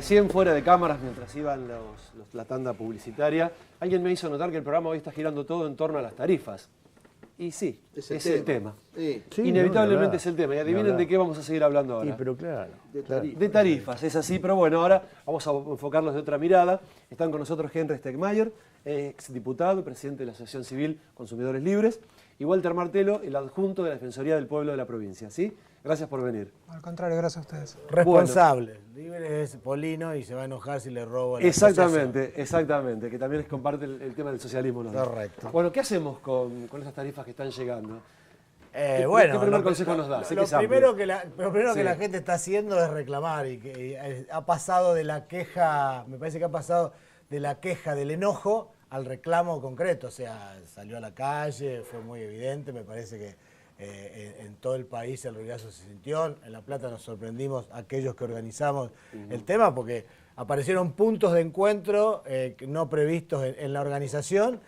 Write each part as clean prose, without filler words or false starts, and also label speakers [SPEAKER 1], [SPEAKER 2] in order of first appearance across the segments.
[SPEAKER 1] Recién fuera de cámaras, mientras iban la tanda publicitaria, alguien me hizo notar que el programa hoy está girando todo en torno a las tarifas. Y sí, es el tema.
[SPEAKER 2] Sí.
[SPEAKER 1] Inevitablemente es el tema. Y adivinen de qué vamos a seguir hablando ahora.
[SPEAKER 3] Sí, pero claro.
[SPEAKER 1] De tarifas, es así, pero bueno, ahora vamos a enfocarlos de otra mirada. Están con nosotros Henry Stegmayer, exdiputado, presidente de la Asociación Civil Consumidores Libres, y Walter Martelo, el adjunto de la Defensoría del Pueblo de la provincia. ¿Sí? Gracias por venir.
[SPEAKER 4] Al contrario, gracias a ustedes.
[SPEAKER 3] Responsable. Libre es Polino y se va a enojar si le robo la
[SPEAKER 1] Exactamente, que también comparte el tema del socialismo. ¿No?
[SPEAKER 3] Correcto.
[SPEAKER 1] Bueno, ¿qué hacemos con estas tarifas que están llegando? ¿Qué
[SPEAKER 3] Bueno,
[SPEAKER 1] primer consejo nos da?
[SPEAKER 3] Lo primero que la gente está haciendo es reclamar y que ha pasado de la queja, me parece que ha pasado de la queja, del enojo, al reclamo concreto. O sea, salió a la calle, fue muy evidente, me parece que en todo el país el ruidazo se sintió. En La Plata nos sorprendimos aquellos que organizamos el tema porque aparecieron puntos de encuentro no previstos en la organización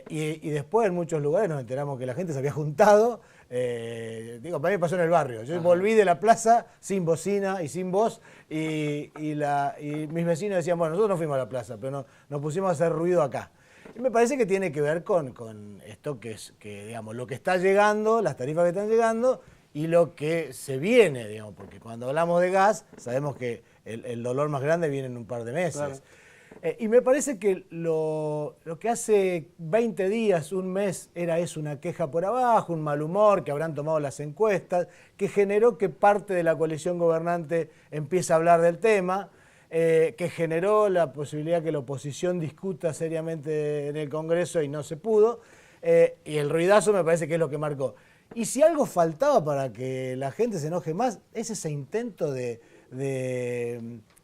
[SPEAKER 3] y después en muchos lugares nos enteramos que la gente se había juntado. Para mí pasó en el barrio. Yo volví de la plaza sin bocina y sin voz y mis vecinos decían, bueno, nosotros no fuimos a la plaza, pero nos pusimos a hacer ruido acá. Y me parece que tiene que ver con esto digamos, lo que está llegando, las tarifas que están llegando y lo que se viene, digamos, porque cuando hablamos de gas sabemos que el dolor más grande viene en un par de meses. Claro. Y me parece que lo que hace 20 días, un mes, es una queja por abajo, un mal humor que habrán tomado las encuestas, que generó que parte de la coalición gobernante empiece a hablar del tema, que generó la posibilidad que la oposición discuta seriamente en el Congreso y no se pudo, y el ruidazo me parece que es lo que marcó. Y si algo faltaba para que la gente se enoje más, es ese intento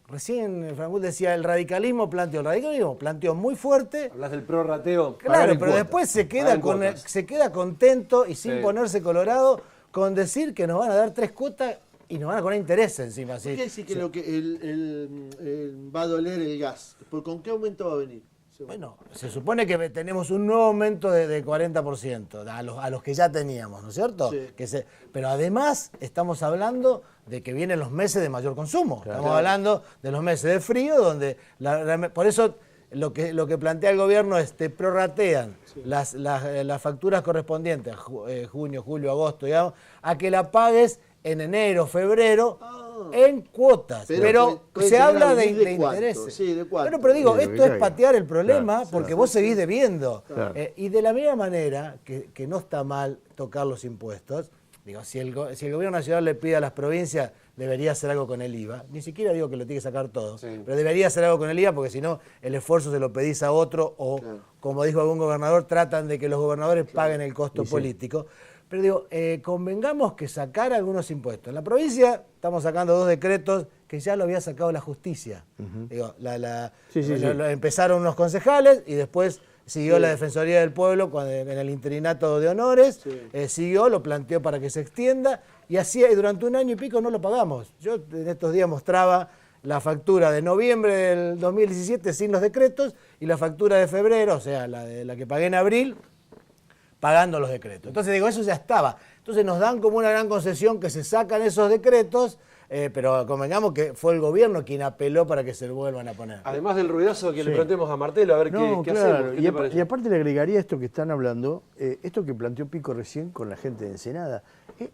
[SPEAKER 3] recién Frank decía, el radicalismo planteó muy fuerte.
[SPEAKER 1] Hablas del prorrateo.
[SPEAKER 3] Claro, pero después se queda contento y sin ponerse colorado con decir que nos van a dar 3 cuotas y nos van a poner interés encima.
[SPEAKER 2] ¿Por qué decir que va a doler el gas? ¿Con qué aumento va a venir?
[SPEAKER 3] Bueno, se supone que tenemos un nuevo aumento de 40% a los que ya teníamos, ¿no es cierto? Sí. Pero además estamos hablando de que vienen los meses de mayor consumo. Claro. Estamos hablando de los meses de frío, donde por eso lo que plantea el gobierno es te prorratean las facturas correspondientes a junio, julio, agosto, digamos, a que la pagues en enero, febrero, en cuotas. Pero se habla de intereses.
[SPEAKER 2] Sí, ¿de cuánto?
[SPEAKER 3] Pero digo, esto es patear el problema porque vos seguís debiendo. Claro. Y de la misma manera que no está mal tocar los impuestos, digo, si el gobierno nacional le pide a las provincias, debería hacer algo con el IVA. Ni siquiera digo que lo tiene que sacar todo, pero debería hacer algo con el IVA porque si no, el esfuerzo se lo pedís a otro o, como dijo algún gobernador, tratan de que los gobernadores paguen el costo político. Pero digo, convengamos que sacar algunos impuestos. En la provincia estamos sacando 2 decretos que ya lo había sacado la justicia. Digo, empezaron unos concejales y después siguió la Defensoría del Pueblo en el interinato de honores, siguió, lo planteó para que se extienda y durante 1 año y pico no lo pagamos. Yo en estos días mostraba la factura de noviembre del 2017 sin los decretos y la factura de febrero, o sea, la que pagué en abril, pagando los decretos. Entonces digo, eso ya estaba. Entonces nos dan como una gran concesión que se sacan esos decretos, pero convengamos que fue el gobierno quien apeló para que se vuelvan a poner.
[SPEAKER 1] Además del ruidazo que le preguntemos a Martelo, a ver qué hacemos.
[SPEAKER 5] Y aparte le agregaría esto que están hablando, esto que planteó Pico recién con la gente de Ensenada.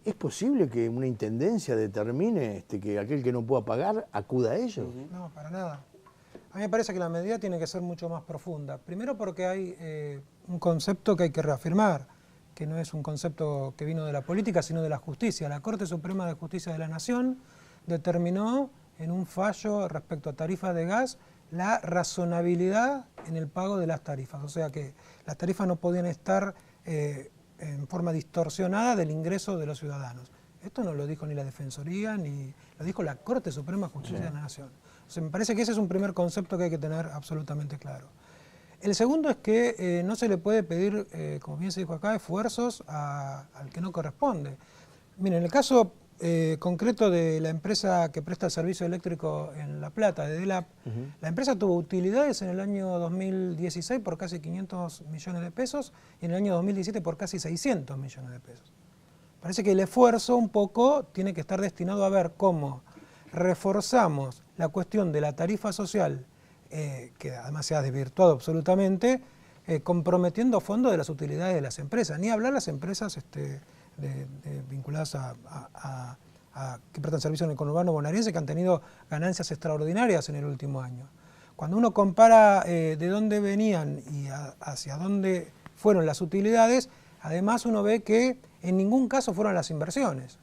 [SPEAKER 5] ¿Es posible que una intendencia determine que aquel que no pueda pagar acuda a ellos?
[SPEAKER 4] No, para nada. A mí me parece que la medida tiene que ser mucho más profunda. Primero porque hay un concepto que hay que reafirmar, que no es un concepto que vino de la política, sino de la justicia. La Corte Suprema de Justicia de la Nación determinó en un fallo respecto a tarifas de gas la razonabilidad en el pago de las tarifas. O sea que las tarifas no podían estar en forma distorsionada del ingreso de los ciudadanos. Esto no lo dijo ni la Defensoría, ni lo dijo la Corte Suprema de Justicia de la Nación. O sea, me parece que ese es un primer concepto que hay que tener absolutamente claro. El segundo es que no se le puede pedir, como bien se dijo acá, esfuerzos al que no corresponde. Miren, en el caso concreto de la empresa que presta el servicio eléctrico en La Plata, de DELAP, la empresa tuvo utilidades en el año 2016 por casi 500 millones de pesos y en el año 2017 por casi 600 millones de pesos. Parece que el esfuerzo un poco tiene que estar destinado a ver cómo reforzamos la cuestión de la tarifa social, que además se ha desvirtuado absolutamente, comprometiendo fondos de las utilidades de las empresas. Ni hablar las empresas vinculadas que prestan servicios en el conurbano bonaerense, que han tenido ganancias extraordinarias en el último año. Cuando uno compara de dónde venían y hacia dónde fueron las utilidades, además uno ve que en ningún caso fueron las inversiones.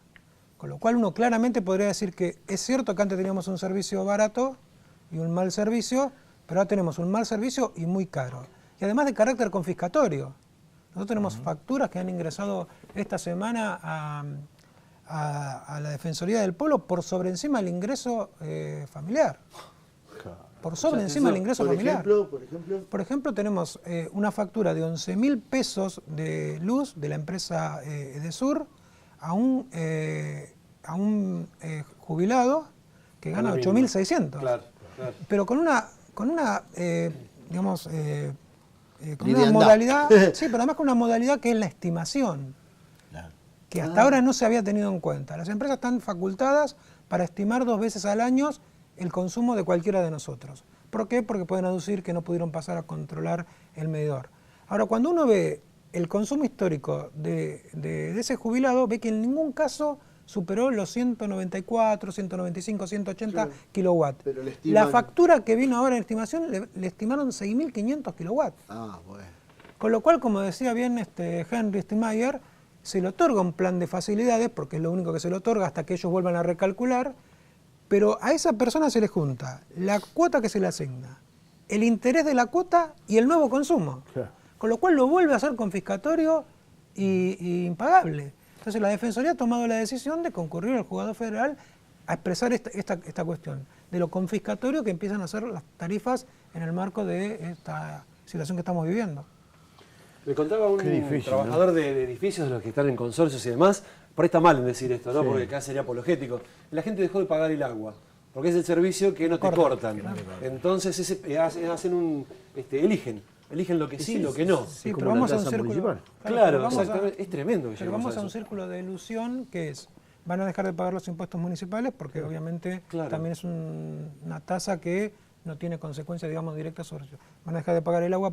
[SPEAKER 4] Con lo cual uno claramente podría decir que es cierto que antes teníamos un servicio barato y un mal servicio, pero ahora tenemos un mal servicio y muy caro. Y además de carácter confiscatorio. Nosotros tenemos facturas que han ingresado esta semana a la Defensoría del Pueblo por sobre encima del ingreso familiar. Por sobre encima del ingreso familiar. Por ejemplo, tenemos una factura de 11.000 pesos de luz de la empresa Edesur a un jubilado que gana 8.600. Claro. Pero con una modalidad, sí, pero además con una modalidad que es la estimación, que hasta ahora no se había tenido en cuenta. Las empresas están facultadas para estimar 2 veces al año el consumo de cualquiera de nosotros. ¿Por qué? Porque pueden aducir que no pudieron pasar a controlar el medidor. Ahora, cuando uno ve el consumo histórico de ese jubilado, ve que en ningún caso superó los 194, 195, 180 kilowatts.
[SPEAKER 2] Pero le estiman...
[SPEAKER 4] La factura que vino ahora en estimación le estimaron 6.500 kilowatts.
[SPEAKER 2] Ah, bueno.
[SPEAKER 4] Con lo cual, como decía bien Henry Steinmeier, se le otorga un plan de facilidades, porque es lo único que se le otorga hasta que ellos vuelvan a recalcular, pero a esa persona se le junta la cuota que se le asigna, el interés de la cuota y el nuevo consumo. Claro. Con lo cual lo vuelve a ser confiscatorio y impagable. Entonces la Defensoría ha tomado la decisión de concurrir al Juzgado Federal a expresar esta cuestión, de lo confiscatorio que empiezan a ser las tarifas en el marco de esta situación que estamos viviendo.
[SPEAKER 1] Me contaba un trabajador de edificios, de los que están en consorcios y demás, por ahí está mal en decir esto, ¿no? Sí. Porque acá sería apologético. La gente dejó de pagar el agua, porque es el servicio que no te cortan. Claro. Entonces hacen eligen lo que sí, lo que no.
[SPEAKER 4] Sí, pero vamos a un círculo.
[SPEAKER 1] Claro, exactamente. Es tremendo.
[SPEAKER 4] Pero vamos a un círculo de ilusión que es, van a dejar de pagar los impuestos municipales porque obviamente también es una tasa que no tiene consecuencias, digamos, directas sobre ellos. Van a dejar de pagar el agua,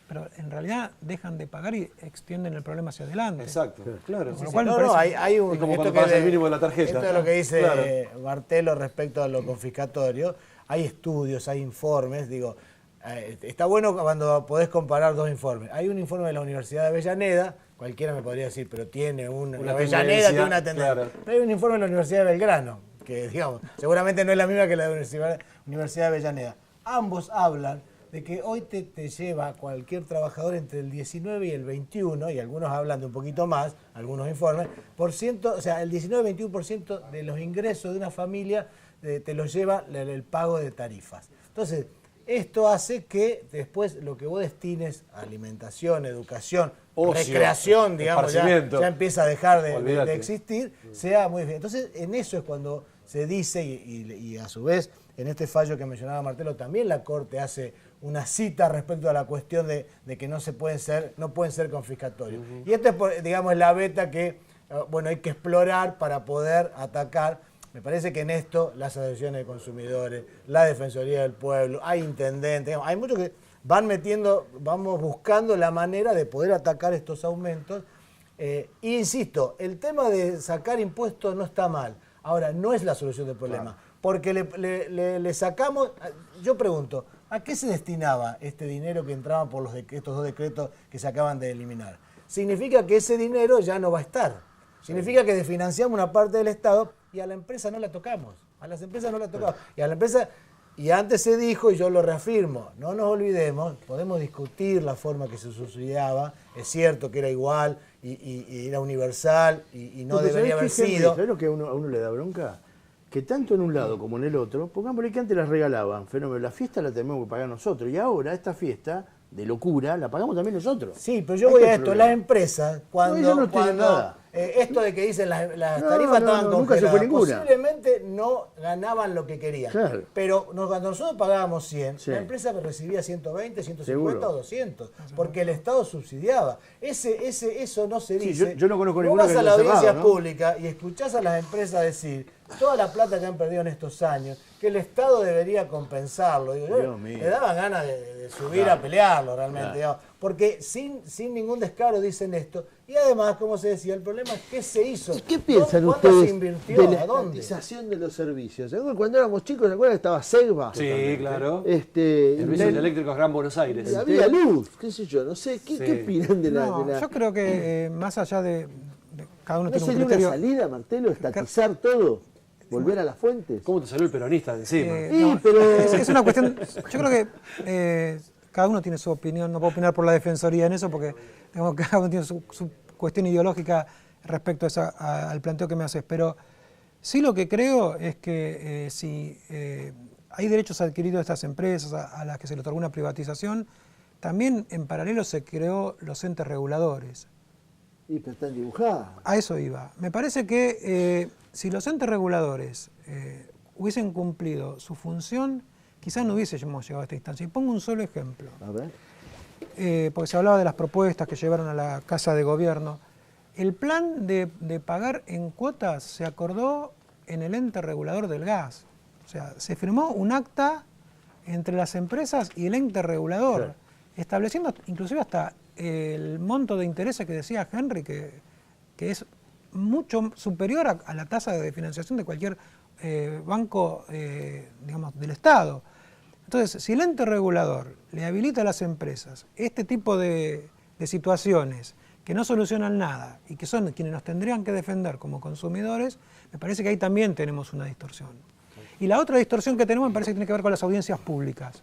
[SPEAKER 4] pero en realidad dejan de pagar y extienden el problema hacia adelante.
[SPEAKER 1] Exacto, claro.
[SPEAKER 3] Con lo cual hay un...
[SPEAKER 1] Es como cuando pagas el mínimo de la tarjeta.
[SPEAKER 3] Esto es lo que dice Martelo respecto a lo confiscatorio. Hay estudios, hay informes, digo... Está bueno cuando podés comparar 2 informes. Hay un informe de la Universidad de Avellaneda, cualquiera me podría decir, pero tiene una Avellaneda tiene una tendencia. Claro. Pero hay un informe de la Universidad de Belgrano, que digamos, seguramente no es la misma que la de Universidad de Avellaneda. Ambos hablan de que hoy te lleva cualquier trabajador entre el 19 y el 21, y algunos hablan de un poquito más, algunos informes, o sea, el 19-21% de los ingresos de una familia te los lleva el pago de tarifas. Entonces, esto hace que después lo que vos destines a alimentación, educación, ocio, recreación, digamos, ya empieza a dejar de existir, sea muy bien. Entonces, en eso es cuando se dice, y a su vez, en este fallo que mencionaba Martelo, también la Corte hace una cita respecto a la cuestión de que no pueden ser confiscatorios. Y esta es, digamos, la beta que hay que explorar para poder atacar. Me parece que en esto las asociaciones de consumidores, la Defensoría del Pueblo, hay intendentes, hay muchos que vamos buscando la manera de poder atacar estos aumentos. Insisto, el tema de sacar impuestos no está mal. Ahora, no es la solución del problema. Porque le sacamos, yo pregunto, ¿a qué se destinaba este dinero que entraba por estos 2 decretos que se acaban de eliminar? Significa que ese dinero ya no va a estar. Significa que desfinanciamos una parte del Estado y a la empresa no la tocamos. A las empresas no la tocamos. Y a la empresa, y antes se dijo, y yo lo reafirmo, no nos olvidemos, podemos discutir la forma que se subsidiaba, es cierto que era igual y era universal y no debería haber sido.
[SPEAKER 5] ¿Sabes lo que a uno le da bronca? Que tanto en un lado como en el otro, pongámosle que antes las regalaban, fenómeno, la fiesta la tenemos que pagar nosotros, y ahora esta fiesta de locura la pagamos también nosotros.
[SPEAKER 3] Sí, pero yo voy a esto, las empresas, cuando
[SPEAKER 5] no tienen nada.
[SPEAKER 3] Esto de que dicen las tarifas estaban congeladas,
[SPEAKER 5] nunca se fue ninguna.
[SPEAKER 3] Posiblemente no ganaban lo que querían.
[SPEAKER 5] Claro.
[SPEAKER 3] Pero cuando nosotros pagábamos 100, la empresa recibía 120, 150
[SPEAKER 5] Seguro.
[SPEAKER 3] o 200, porque el Estado subsidiaba. Eso no se dice.
[SPEAKER 5] Sí, yo no conozco ninguna
[SPEAKER 3] Vos
[SPEAKER 5] que
[SPEAKER 3] vas a
[SPEAKER 5] haya
[SPEAKER 3] la audiencia
[SPEAKER 5] cerrado, ¿no?
[SPEAKER 3] pública y escuchás a las empresas decir toda la plata que han perdido en estos años, que el Estado debería compensarlo. Digo,
[SPEAKER 5] Dios mío.
[SPEAKER 3] me daban ganas de subir a pelearlo realmente, digamos, porque sin ningún descaro dicen esto. Y además, como se decía, el problema es qué se hizo.
[SPEAKER 2] ¿Y qué piensan
[SPEAKER 3] ¿Cuánto
[SPEAKER 2] ustedes
[SPEAKER 3] se invirtió?
[SPEAKER 2] de la
[SPEAKER 3] ¿A dónde?
[SPEAKER 2] estatización de los servicios? ¿Se acuerdan? Cuando éramos chicos, ¿se acuerdan que estaba Segva?
[SPEAKER 1] Sí, claro.
[SPEAKER 2] Este,
[SPEAKER 1] Servicios eléctricos Gran Buenos Aires.
[SPEAKER 2] había luz, qué sé yo, no sé. ¿Qué,
[SPEAKER 1] Sí.
[SPEAKER 2] qué opinan de la...?
[SPEAKER 4] No,
[SPEAKER 2] de la-
[SPEAKER 4] yo creo que más allá de cada uno
[SPEAKER 2] ¿No
[SPEAKER 4] tiene un
[SPEAKER 2] sería una
[SPEAKER 4] criterio.
[SPEAKER 2] salida, Martelo, estatizar todo? ¿Volver a las fuentes?
[SPEAKER 1] ¿Cómo te salió el peronista de encima?
[SPEAKER 4] No,
[SPEAKER 2] pero-
[SPEAKER 4] es una cuestión. Yo creo que cada uno tiene su opinión. No puedo opinar por la defensoría en eso porque digamos, cada uno tiene su cuestión ideológica respecto a al planteo que me haces. Pero sí lo que creo es que si hay derechos adquiridos de estas empresas a las que se le otorgó una privatización, también en paralelo se creó los entes reguladores.
[SPEAKER 2] Y pero están dibujadas.
[SPEAKER 4] A eso iba. Me parece que si los entes reguladores hubiesen cumplido su función, quizás no hubiésemos llegado a esta instancia. Y pongo un solo ejemplo,
[SPEAKER 2] A ver.
[SPEAKER 4] porque se hablaba de las propuestas que llevaron a la Casa de Gobierno. El plan de pagar en cuotas se acordó en el ente regulador del gas. O sea, se firmó un acta entre las empresas y el ente regulador, estableciendo inclusive hasta el monto de intereses que decía Henry, que es mucho superior a la tasa de financiación de cualquier banco digamos, del Estado. Entonces, si el ente regulador le habilita a las empresas este tipo de situaciones que no solucionan nada y que son quienes nos tendrían que defender como consumidores, me parece que ahí también tenemos una distorsión. Y la otra distorsión que tenemos me parece que tiene que ver con las audiencias públicas.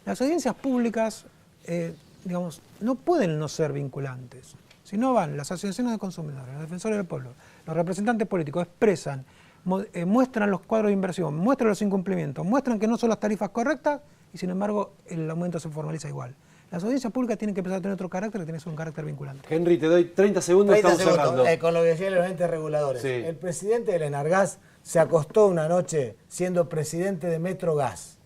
[SPEAKER 4] Las audiencias públicas, digamos, no pueden no ser vinculantes. Si no van las asociaciones de consumidores, los defensores del pueblo, los representantes políticos expresan, muestran los cuadros de inversión, muestran los incumplimientos, muestran que no son las tarifas correctas y sin embargo el aumento se formaliza igual. Las audiencias públicas tienen que empezar a tener otro carácter, que tiene que ser un carácter vinculante.
[SPEAKER 1] Henry, te doy 30 segundos,
[SPEAKER 3] 30
[SPEAKER 1] estamos
[SPEAKER 3] segundos,
[SPEAKER 1] cerrando.
[SPEAKER 3] con lo que decían los entes reguladores.
[SPEAKER 1] Sí.
[SPEAKER 3] El presidente del Enargas se acostó una noche siendo presidente de Metrogas,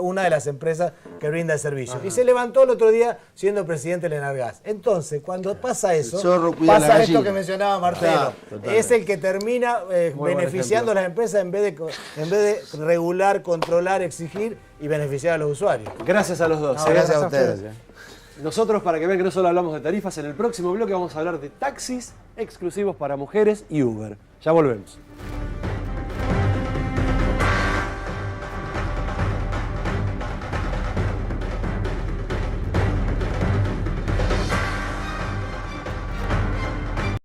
[SPEAKER 3] una de las empresas que brinda el servicio.
[SPEAKER 1] Ajá.
[SPEAKER 3] Y se levantó el otro día siendo presidente del Enargas. Entonces, cuando pasa eso,
[SPEAKER 2] El zorro cuida la
[SPEAKER 3] pasa esto
[SPEAKER 2] gallina.
[SPEAKER 3] que mencionaba Martelo.
[SPEAKER 2] Claro, totalmente.
[SPEAKER 3] Es el que termina
[SPEAKER 1] buen
[SPEAKER 3] beneficiando a
[SPEAKER 1] ejemplo.
[SPEAKER 3] las empresas en vez de regular, controlar, exigir y beneficiar a los usuarios.
[SPEAKER 1] Gracias a los dos.
[SPEAKER 3] No,
[SPEAKER 1] ¿eh?
[SPEAKER 3] gracias a ustedes.
[SPEAKER 1] Nosotros, para que vean que no solo hablamos de tarifas, en el próximo bloque vamos a hablar de taxis exclusivos para mujeres y Uber. Ya volvemos.